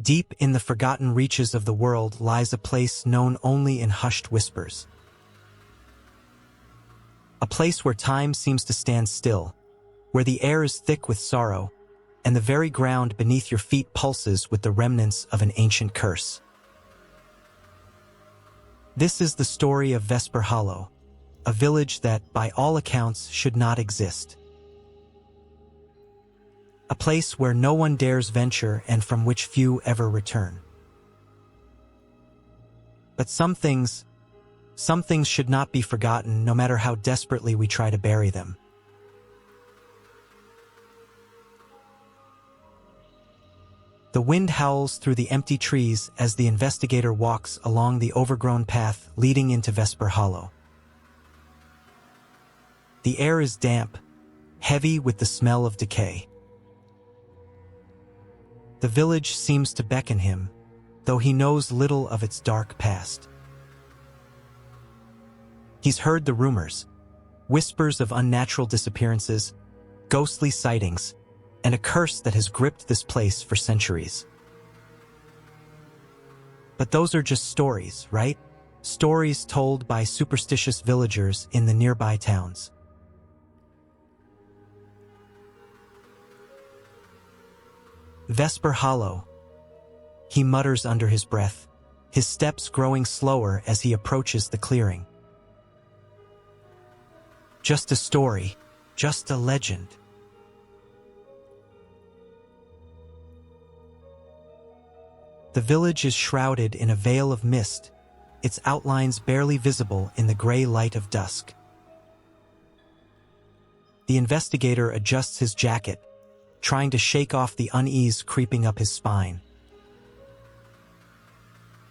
Deep in the forgotten reaches of the world lies a place known only in hushed whispers. A place where time seems to stand still, where the air is thick with sorrow, and the very ground beneath your feet pulses with the remnants of an ancient curse. This is the story of Vesper Hollow, a village that, by all accounts, should not exist. A place where no one dares venture and from which few ever return. But some things should not be forgotten, no matter how desperately we try to bury them. The wind howls through the empty trees as the investigator walks along the overgrown path leading into Vesper Hollow. The air is damp, heavy with the smell of decay. The village seems to beckon him, though he knows little of its dark past. He's heard the rumors, whispers of unnatural disappearances, ghostly sightings, and a curse that has gripped this place for centuries. But those are just stories, right? Stories told by superstitious villagers in the nearby towns. Vesper Hollow, he mutters under his breath, his steps growing slower as he approaches the clearing. Just a story, just a legend. The village is shrouded in a veil of mist, its outlines barely visible in the gray light of dusk. The investigator adjusts his jacket, trying to shake off the unease creeping up his spine.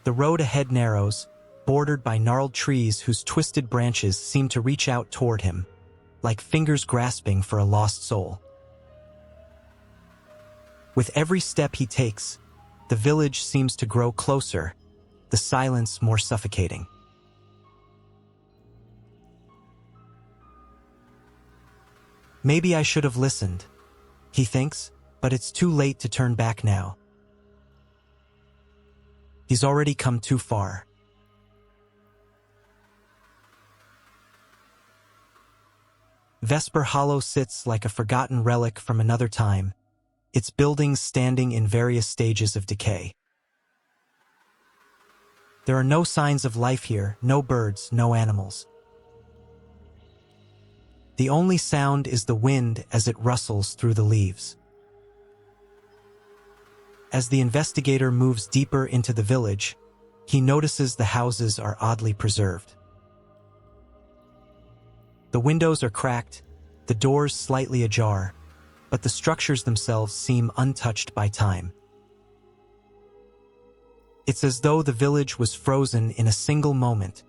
The road ahead narrows, bordered by gnarled trees whose twisted branches seem to reach out toward him, like fingers grasping for a lost soul. With every step he takes, the village seems to grow closer, the silence more suffocating. Maybe I should have listened, he thinks, but it's too late to turn back now. He's already come too far. Vesper Hollow sits like a forgotten relic from another time, its buildings standing in various stages of decay. There are no signs of life here, no birds, no animals. The only sound is the wind as it rustles through the leaves. As the investigator moves deeper into the village, he notices the houses are oddly preserved. The windows are cracked, the doors slightly ajar, but the structures themselves seem untouched by time. It's as though the village was frozen in a single moment,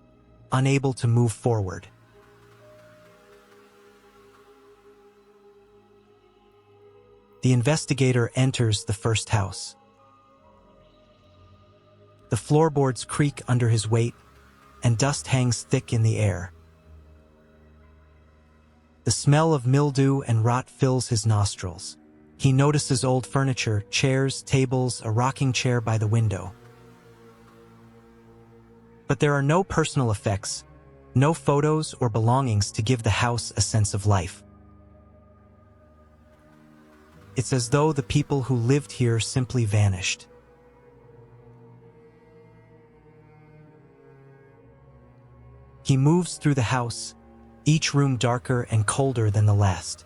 unable to move forward. The investigator enters the first house. The floorboards creak under his weight, and dust hangs thick in the air. The smell of mildew and rot fills his nostrils. He notices old furniture, chairs, tables, a rocking chair by the window. But there are no personal effects, no photos or belongings to give the house a sense of life. It's as though the people who lived here simply vanished. He moves through the house, each room darker and colder than the last.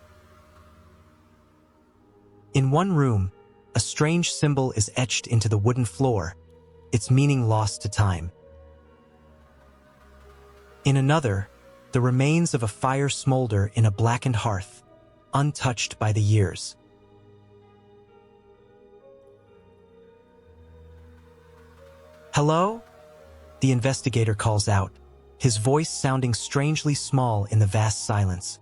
In one room, a strange symbol is etched into the wooden floor, its meaning lost to time. In another, the remains of a fire smolder in a blackened hearth, untouched by the years. "Hello?" the investigator calls out, his voice sounding strangely small in the vast silence.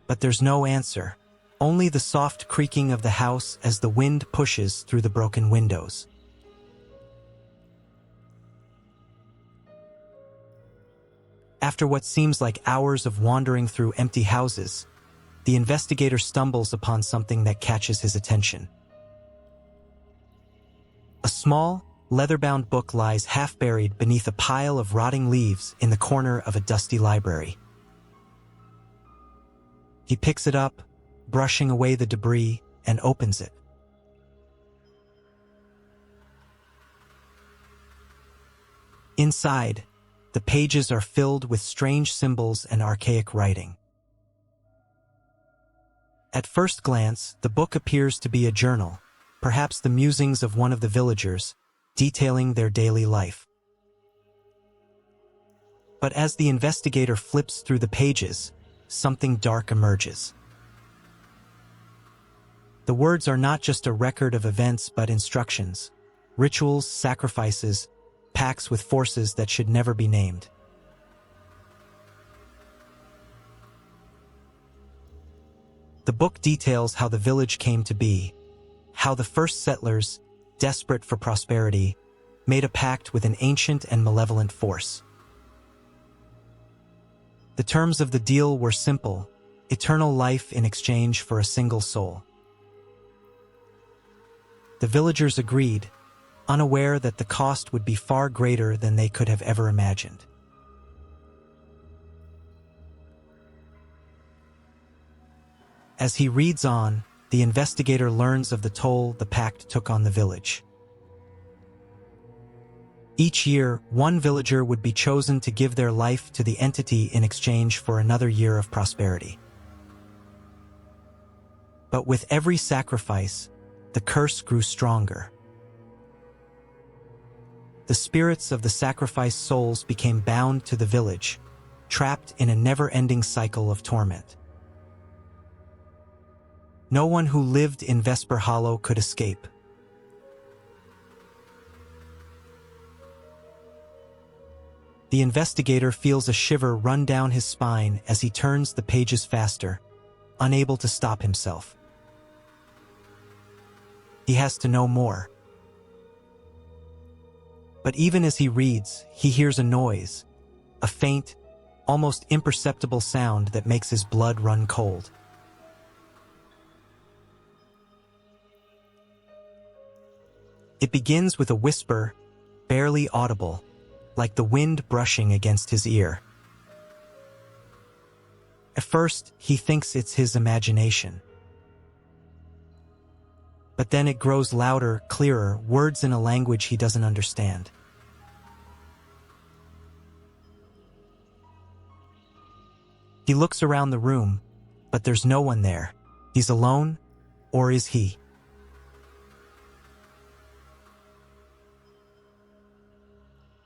But there's no answer, only the soft creaking of the house as the wind pushes through the broken windows. After what seems like hours of wandering through empty houses, the investigator stumbles upon something that catches his attention. A small, leather-bound book lies half-buried beneath a pile of rotting leaves in the corner of a dusty library. He picks it up, brushing away the debris, and opens it. Inside, the pages are filled with strange symbols and archaic writing. At first glance, the book appears to be a journal, perhaps the musings of one of the villagers, detailing their daily life. But as the investigator flips through the pages, something dark emerges. The words are not just a record of events but instructions, rituals, sacrifices, pacts with forces that should never be named. The book details how the village came to be, how the first settlers, desperate for prosperity, made a pact with an ancient and malevolent force. The terms of the deal were simple: eternal life in exchange for a single soul. The villagers agreed, unaware that the cost would be far greater than they could have ever imagined. As he reads on, the investigator learns of the toll the pact took on the village. Each year, one villager would be chosen to give their life to the entity in exchange for another year of prosperity. But with every sacrifice, the curse grew stronger. The spirits of the sacrificed souls became bound to the village, trapped in a never-ending cycle of torment. No one who lived in Vesper Hollow could escape. The investigator feels a shiver run down his spine as he turns the pages faster, unable to stop himself. He has to know more. But even as he reads, he hears a noise, a faint, almost imperceptible sound that makes his blood run cold. It begins with a whisper, barely audible, like the wind brushing against his ear. At first, he thinks it's his imagination. But then it grows louder, clearer, words in a language he doesn't understand. He looks around the room, but there's no one there. He's alone, or is he?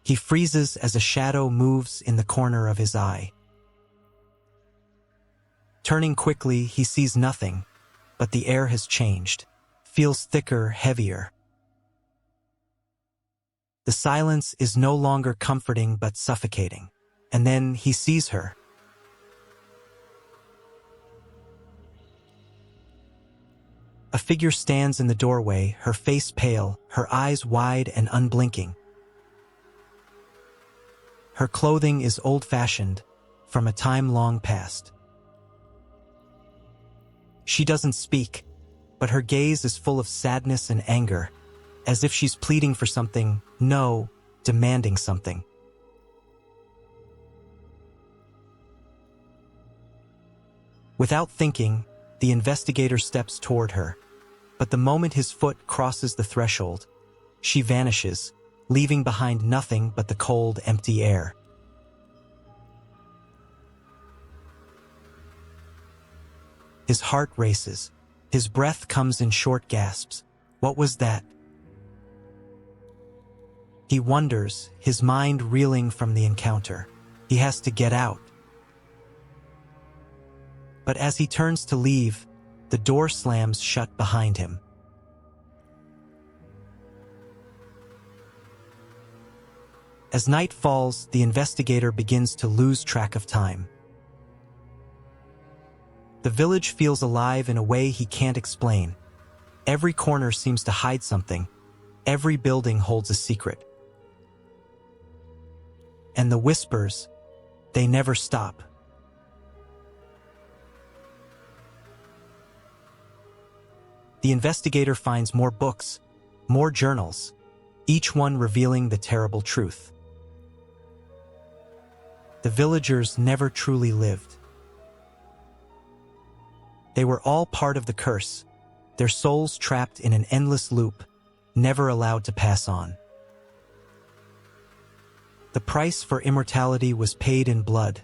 He freezes as a shadow moves in the corner of his eye. Turning quickly, he sees nothing, but the air has changed, feels thicker, heavier. The silence is no longer comforting but suffocating. And then he sees her. A figure stands in the doorway, her face pale, her eyes wide and unblinking. Her clothing is old-fashioned, from a time long past. She doesn't speak, but her gaze is full of sadness and anger, as if she's pleading for something, no, demanding something. Without thinking, the investigator steps toward her, but the moment his foot crosses the threshold, she vanishes, leaving behind nothing but the cold, empty air. His heart races. His breath comes in short gasps. What was that? He wonders, his mind reeling from the encounter. He has to get out. But as he turns to leave, the door slams shut behind him. As night falls, the investigator begins to lose track of time. The village feels alive in a way he can't explain. Every corner seems to hide something. Every building holds a secret. And the whispers, they never stop. The investigator finds more books, more journals, each one revealing the terrible truth. The villagers never truly lived. They were all part of the curse, their souls trapped in an endless loop, never allowed to pass on. The price for immortality was paid in blood,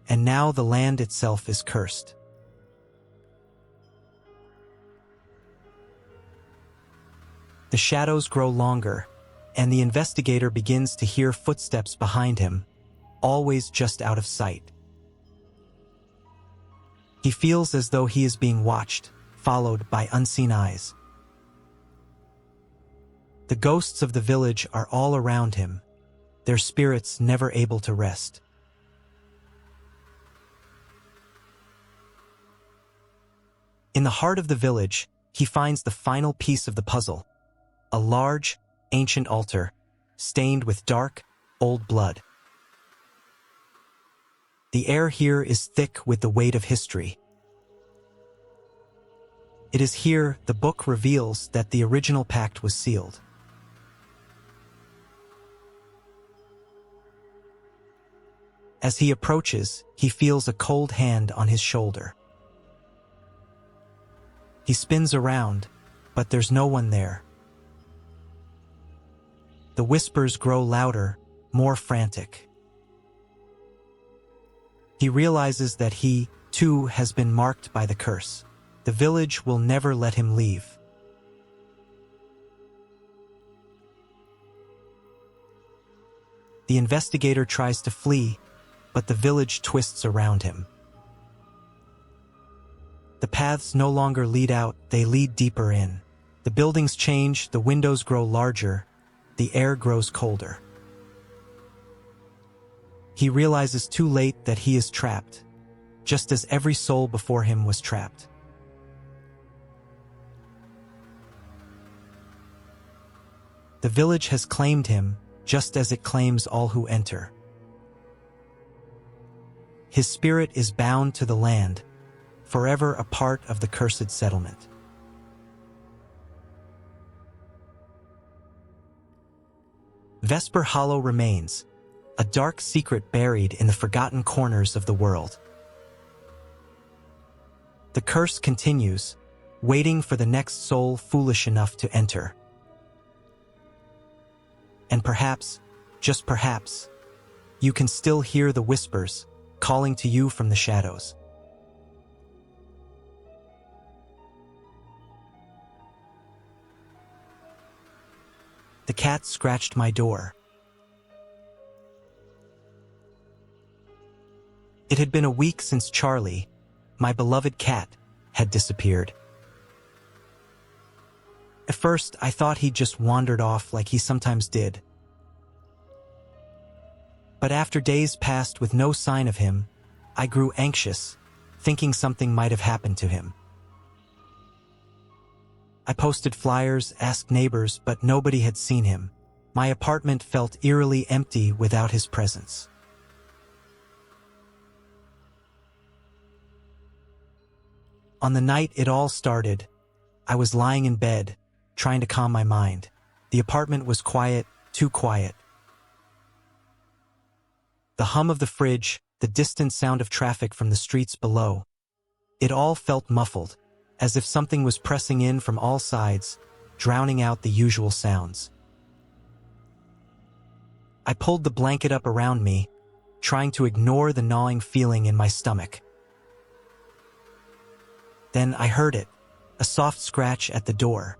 and now the land itself is cursed. The shadows grow longer, and the investigator begins to hear footsteps behind him, always just out of sight. He feels as though he is being watched, followed by unseen eyes. The ghosts of the village are all around him, their spirits never able to rest. In the heart of the village, he finds the final piece of the puzzle, a large, ancient altar, stained with dark, old blood. The air here is thick with the weight of history. It is here the book reveals that the original pact was sealed. As he approaches, he feels a cold hand on his shoulder. He spins around, but there's no one there. The whispers grow louder, more frantic. He realizes that he, too, has been marked by the curse. The village will never let him leave. The investigator tries to flee, but the village twists around him. The paths no longer lead out, they lead deeper in. The buildings change, the windows grow larger, the air grows colder. He realizes too late that he is trapped, just as every soul before him was trapped. The village has claimed him, just as it claims all who enter. His spirit is bound to the land, forever a part of the cursed settlement. Vesper Hollow remains, a dark secret buried in the forgotten corners of the world. The curse continues, waiting for the next soul foolish enough to enter. And perhaps, just perhaps, you can still hear the whispers calling to you from the shadows. The cat scratched my door. It had been a week since Charlie, my beloved cat, had disappeared. At first, I thought he'd just wandered off like he sometimes did. But after days passed with no sign of him, I grew anxious, thinking something might have happened to him. I posted flyers, asked neighbors, but nobody had seen him. My apartment felt eerily empty without his presence. On the night it all started, I was lying in bed, trying to calm my mind. The apartment was quiet, too quiet. The hum of the fridge, the distant sound of traffic from the streets below. It all felt muffled, as if something was pressing in from all sides, drowning out the usual sounds. I pulled the blanket up around me, trying to ignore the gnawing feeling in my stomach. Then I heard it, a soft scratch at the door.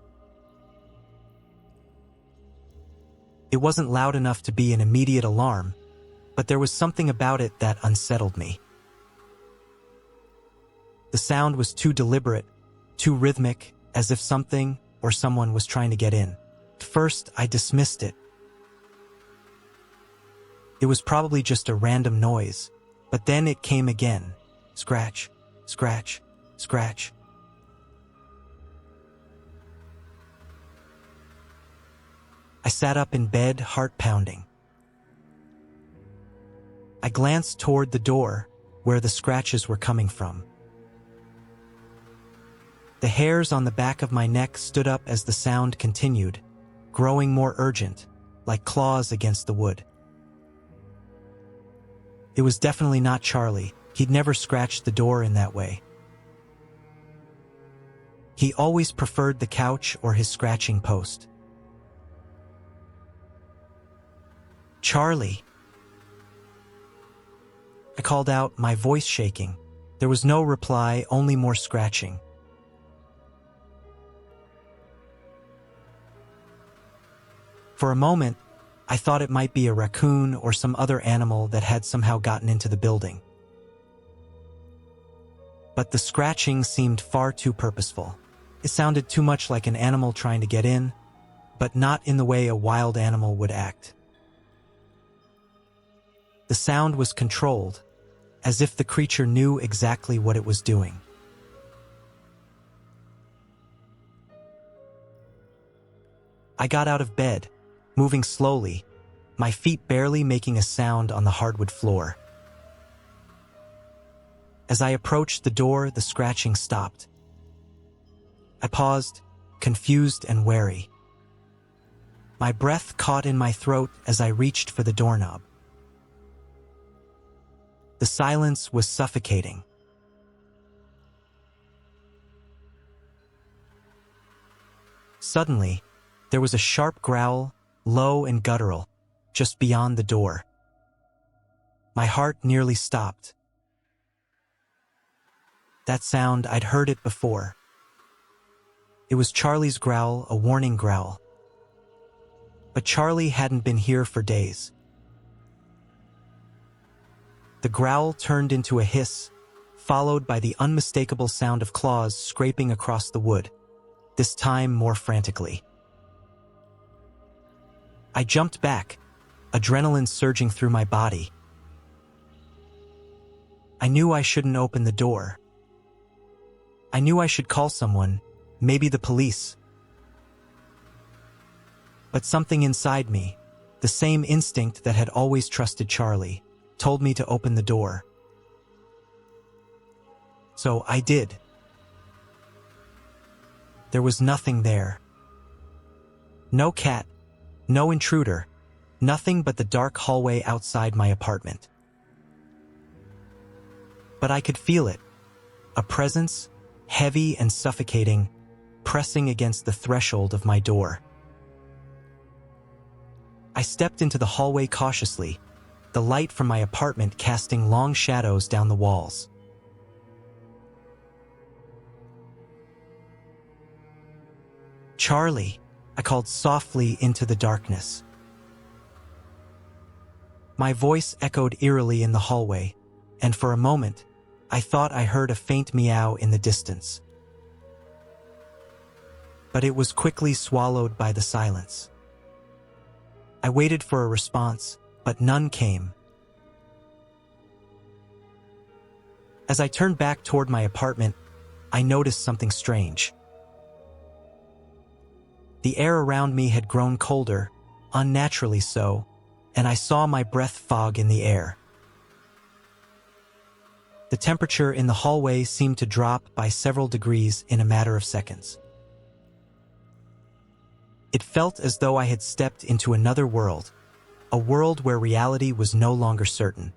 It wasn't loud enough to be an immediate alarm, but there was something about it that unsettled me. The sound was too deliberate, too rhythmic, as if something or someone was trying to get in. At first, I dismissed it. It was probably just a random noise, but then it came again. Scratch, scratch, scratch. I sat up in bed, heart pounding. I glanced toward the door, where the scratches were coming from. The hairs on the back of my neck stood up as the sound continued, growing more urgent, like claws against the wood. It was definitely not Charlie. He'd never scratched the door in that way. He always preferred the couch or his scratching post. "Charlie!" I called out, my voice shaking. There was no reply, only more scratching. For a moment, I thought it might be a raccoon or some other animal that had somehow gotten into the building. But the scratching seemed far too purposeful. It sounded too much like an animal trying to get in, but not in the way a wild animal would act. The sound was controlled, as if the creature knew exactly what it was doing. I got out of bed, moving slowly, my feet barely making a sound on the hardwood floor. As I approached the door, the scratching stopped. I paused, confused and wary. My breath caught in my throat as I reached for the doorknob. The silence was suffocating. Suddenly, there was a sharp growl, low and guttural, just beyond the door. My heart nearly stopped. That sound, I'd heard it before. It was Charlie's growl, a warning growl. But Charlie hadn't been here for days. The growl turned into a hiss, followed by the unmistakable sound of claws scraping across the wood, this time more frantically. I jumped back, adrenaline surging through my body. I knew I shouldn't open the door. I knew I should call someone, maybe the police. But something inside me, the same instinct that had always trusted Charlie, told me to open the door. So I did. There was nothing there. No cat, no intruder, nothing but the dark hallway outside my apartment. But I could feel it, a presence, heavy and suffocating, pressing against the threshold of my door. I stepped into the hallway cautiously, the light from my apartment casting long shadows down the walls. "Charlie," I called softly into the darkness. My voice echoed eerily in the hallway, and for a moment, I thought I heard a faint meow in the distance. But it was quickly swallowed by the silence. I waited for a response, but none came. As I turned back toward my apartment, I noticed something strange. The air around me had grown colder, unnaturally so, and I saw my breath fog in the air. The temperature in the hallway seemed to drop by several degrees in a matter of seconds. It felt as though I had stepped into another world, a world where reality was no longer certain.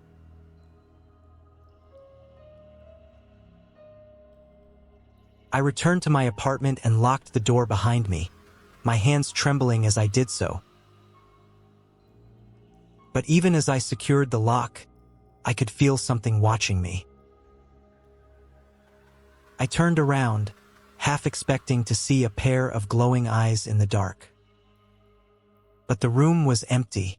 I returned to my apartment and locked the door behind me, my hands trembling as I did so. But even as I secured the lock, I could feel something watching me. I turned around, half expecting to see a pair of glowing eyes in the dark. But the room was empty.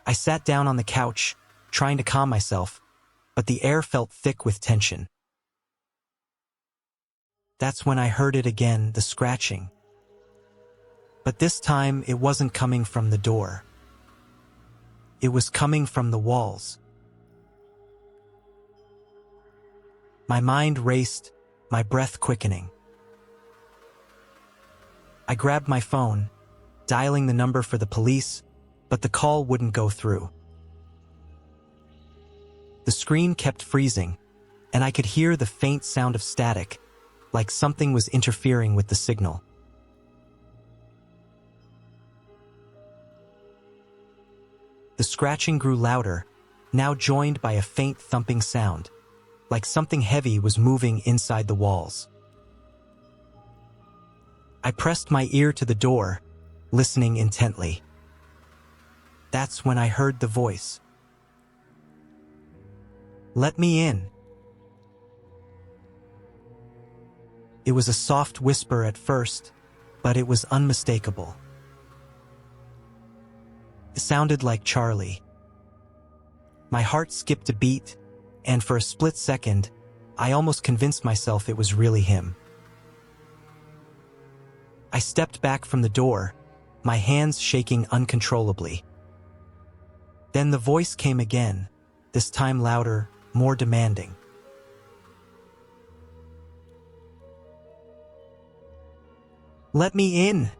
I sat down on the couch, trying to calm myself, but the air felt thick with tension. That's when I heard it again, the scratching. But this time it wasn't coming from the door. It was coming from the walls. My mind raced, my breath quickening. I grabbed my phone, dialing the number for the police, but the call wouldn't go through. The screen kept freezing, and I could hear the faint sound of static, like something was interfering with the signal. The scratching grew louder, now joined by a faint thumping sound, like something heavy was moving inside the walls. I pressed my ear to the door, listening intently. That's when I heard the voice. "Let me in." It was a soft whisper at first, but it was unmistakable. It sounded like Charlie. My heart skipped a beat, and for a split second, I almost convinced myself it was really him. I stepped back from the door, my hands shaking uncontrollably. Then the voice came again, this time louder, more demanding. "Let me in,"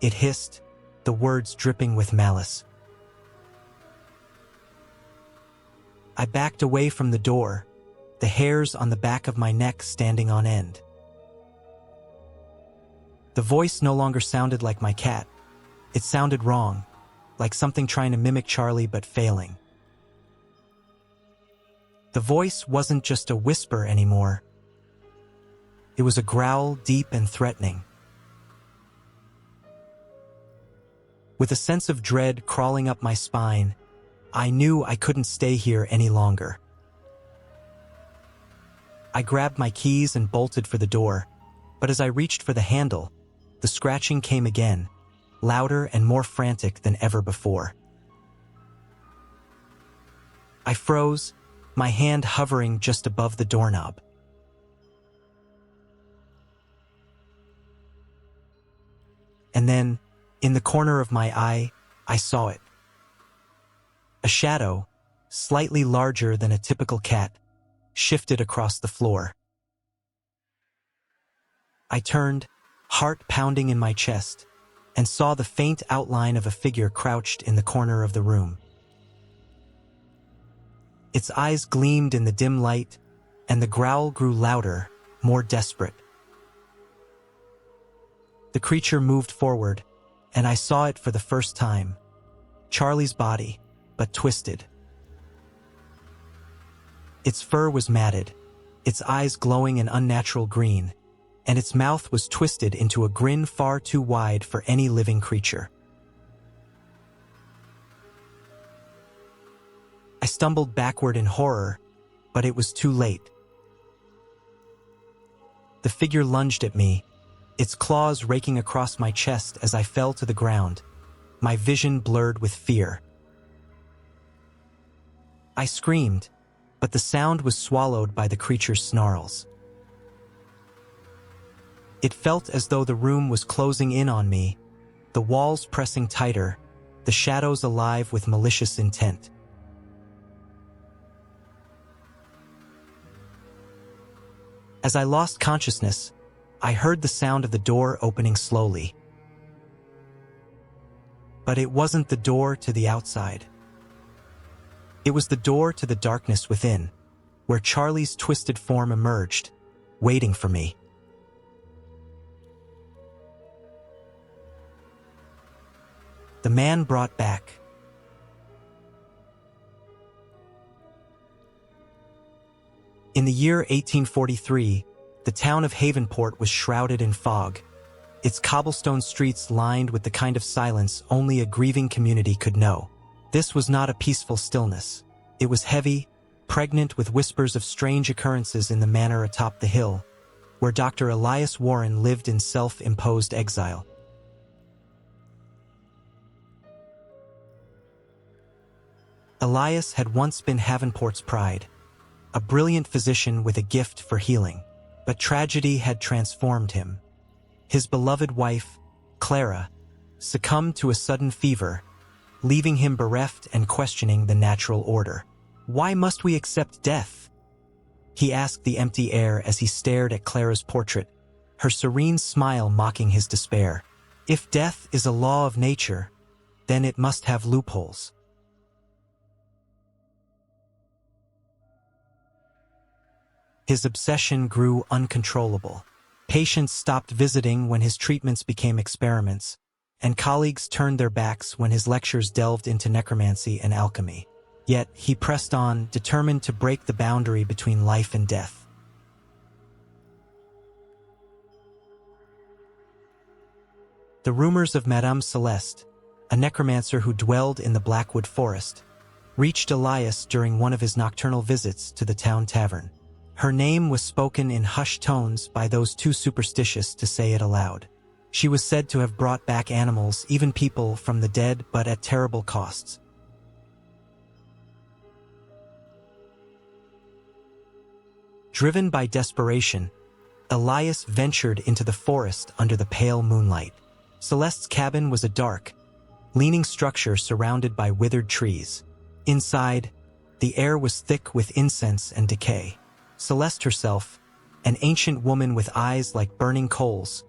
it hissed, the words dripping with malice. I backed away from the door, the hairs on the back of my neck standing on end. The voice no longer sounded like my cat. It sounded wrong, like something trying to mimic Charlie but failing. The voice wasn't just a whisper anymore. It was a growl, deep and threatening. With a sense of dread crawling up my spine, I knew I couldn't stay here any longer. I grabbed my keys and bolted for the door, but as I reached for the handle, the scratching came again, louder and more frantic than ever before. I froze, my hand hovering just above the doorknob. And then, in the corner of my eye, I saw it. A shadow, slightly larger than a typical cat, shifted across the floor. I turned, heart pounding in my chest, and saw the faint outline of a figure crouched in the corner of the room. Its eyes gleamed in the dim light, and the growl grew louder, more desperate. The creature moved forward, and I saw it for the first time. Charlie's body, but twisted. Its fur was matted, its eyes glowing an unnatural green, and its mouth was twisted into a grin far too wide for any living creature. I stumbled backward in horror, but it was too late. The figure lunged at me, its claws raking across my chest as I fell to the ground, my vision blurred with fear. I screamed, but the sound was swallowed by the creature's snarls. It felt as though the room was closing in on me, the walls pressing tighter, the shadows alive with malicious intent. As I lost consciousness, I heard the sound of the door opening slowly. But it wasn't the door to the outside. It was the door to the darkness within, where Charlie's twisted form emerged, waiting for me. The man brought back. In the year 1843, the town of Havenport was shrouded in fog, its cobblestone streets lined with the kind of silence only a grieving community could know. This was not a peaceful stillness. It was heavy, pregnant with whispers of strange occurrences in the manor atop the hill, where Dr. Elias Warren lived in self-imposed exile. Elias had once been Havenport's pride, a brilliant physician with a gift for healing, but tragedy had transformed him. His beloved wife, Clara, succumbed to a sudden fever, leaving him bereft and questioning the natural order. "Why must we accept death?" he asked the empty air as he stared at Clara's portrait, her serene smile mocking his despair. "If death is a law of nature, then it must have loopholes." His obsession grew uncontrollable. Patients stopped visiting when his treatments became experiments, and colleagues turned their backs when his lectures delved into necromancy and alchemy. Yet, he pressed on, determined to break the boundary between life and death. The rumors of Madame Celeste, a necromancer who dwelled in the Blackwood Forest, reached Elias during one of his nocturnal visits to the town tavern. Her name was spoken in hushed tones by those too superstitious to say it aloud. She was said to have brought back animals, even people, from the dead, but at terrible costs. Driven by desperation, Elias ventured into the forest under the pale moonlight. Celeste's cabin was a dark, leaning structure surrounded by withered trees. Inside, the air was thick with incense and decay. Celeste herself, an ancient woman with eyes like burning coals,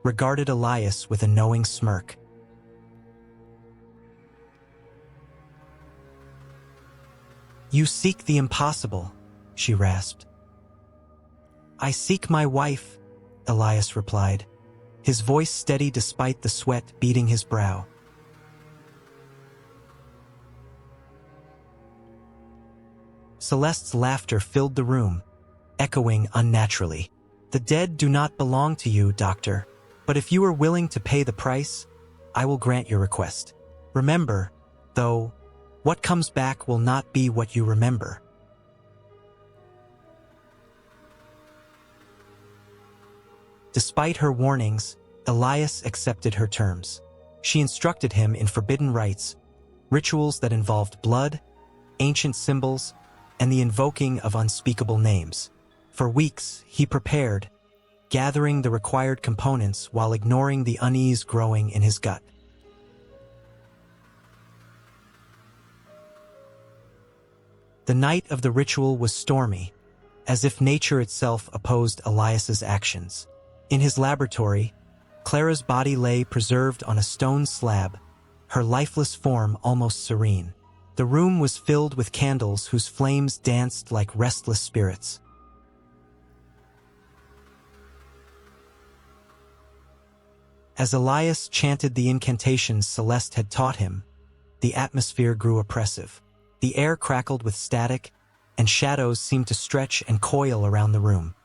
regarded Elias with a knowing smirk. "You seek the impossible," she rasped. "I seek my wife," Elias replied, his voice steady despite the sweat beading his brow. Celeste's laughter filled the room, echoing unnaturally. "The dead do not belong to you, Doctor, but if you are willing to pay the price, I will grant your request. Remember, though, what comes back will not be what you remember." Despite her warnings, Elias accepted her terms. She instructed him in forbidden rites, rituals that involved blood, ancient symbols, and the invoking of unspeakable names. For weeks, he prepared, gathering the required components while ignoring the unease growing in his gut. The night of the ritual was stormy, as if nature itself opposed Elias's actions. In his laboratory, Clara's body lay preserved on a stone slab, her lifeless form almost serene. The room was filled with candles whose flames danced like restless spirits. As Elias chanted the incantations Celeste had taught him, the atmosphere grew oppressive. The air crackled with static, and shadows seemed to stretch and coil around the room.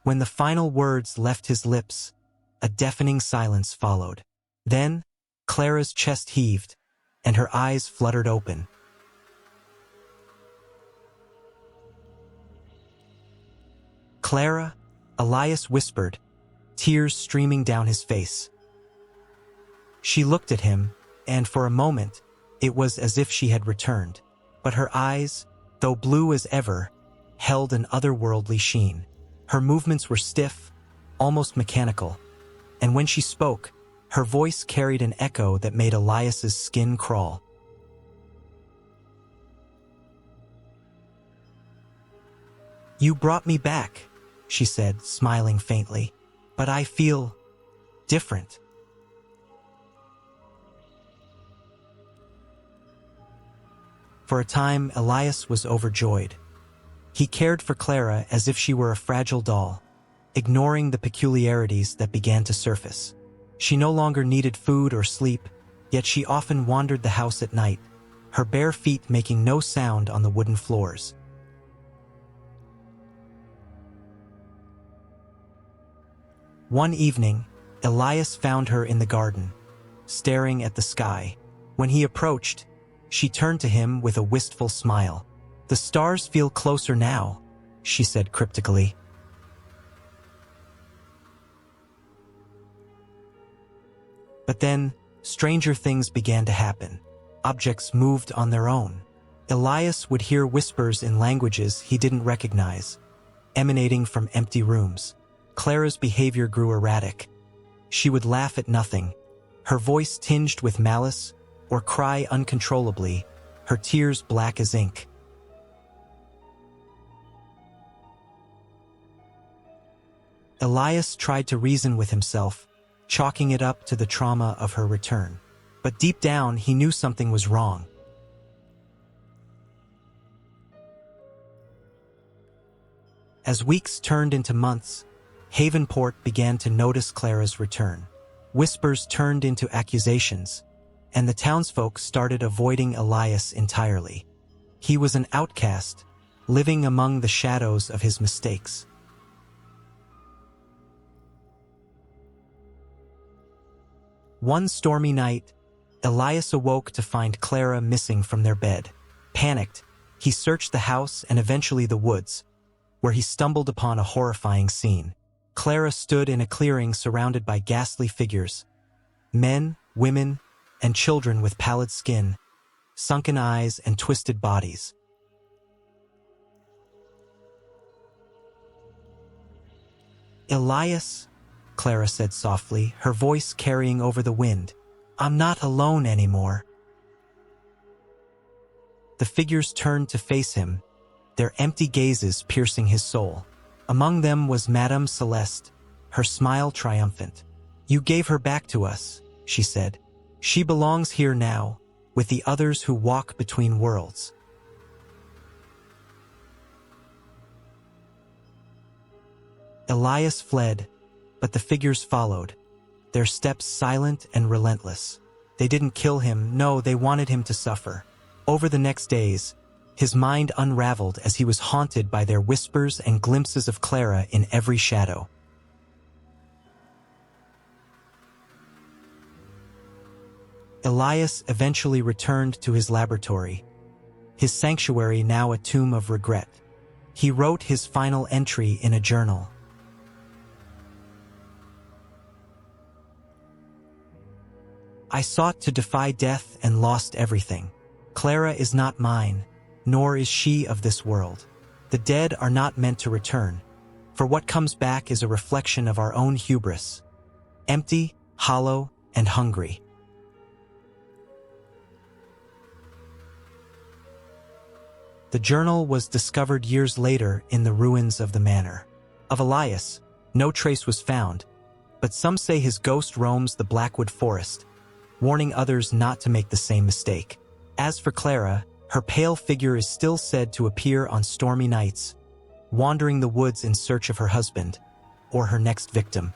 When the final words left his lips, a deafening silence followed. Then, Clara's chest heaved, and her eyes fluttered open. "Clara," Elias whispered, tears streaming down his face. She looked at him, and for a moment, it was as if she had returned. But her eyes, though blue as ever, held an otherworldly sheen. Her movements were stiff, almost mechanical, and when she spoke, her voice carried an echo that made Elias's skin crawl. "You brought me back," she said, smiling faintly, "but I feel different." For a time, Elias was overjoyed. He cared for Clara as if she were a fragile doll, ignoring the peculiarities that began to surface. She no longer needed food or sleep, yet she often wandered the house at night, her bare feet making no sound on the wooden floors. One evening, Elias found her in the garden, staring at the sky. When he approached, she turned to him with a wistful smile. "The stars feel closer now," she said cryptically. But then, stranger things began to happen. Objects moved on their own. Elias would hear whispers in languages he didn't recognize, emanating from empty rooms. Clara's behavior grew erratic. She would laugh at nothing, her voice tinged with malice, or cry uncontrollably, her tears black as ink. Elias tried to reason with himself, chalking it up to the trauma of her return. But deep down, he knew something was wrong. As weeks turned into months, Havenport began to notice Clara's return. Whispers turned into accusations, and the townsfolk started avoiding Elias entirely. He was an outcast, living among the shadows of his mistakes. One stormy night, Elias awoke to find Clara missing from their bed. Panicked, he searched the house and eventually the woods, where he stumbled upon a horrifying scene. Clara stood in a clearing surrounded by ghastly figures. Men, women, and children with pallid skin, sunken eyes, and twisted bodies. "Elias," Clara said softly, her voice carrying over the wind. "I'm not alone anymore." The figures turned to face him, their empty gazes piercing his soul. Among them was Madame Celeste, her smile triumphant. "You gave her back to us," she said. "She belongs here now, with the others who walk between worlds." Elias fled, but the figures followed, their steps silent and relentless. They didn't kill him, no, they wanted him to suffer. Over the next days, his mind unraveled as he was haunted by their whispers and glimpses of Clara in every shadow. Elias eventually returned to his laboratory, his sanctuary now a tomb of regret. He wrote his final entry in a journal. "I sought to defy death and lost everything. Clara is not mine, nor is she of this world. The dead are not meant to return, for what comes back is a reflection of our own hubris, empty, hollow, and hungry." The journal was discovered years later in the ruins of the manor. Of Elias, no trace was found, but some say his ghost roams the Blackwood Forest, warning others not to make the same mistake. As for Clara, her pale figure is still said to appear on stormy nights, wandering the woods in search of her husband or her next victim.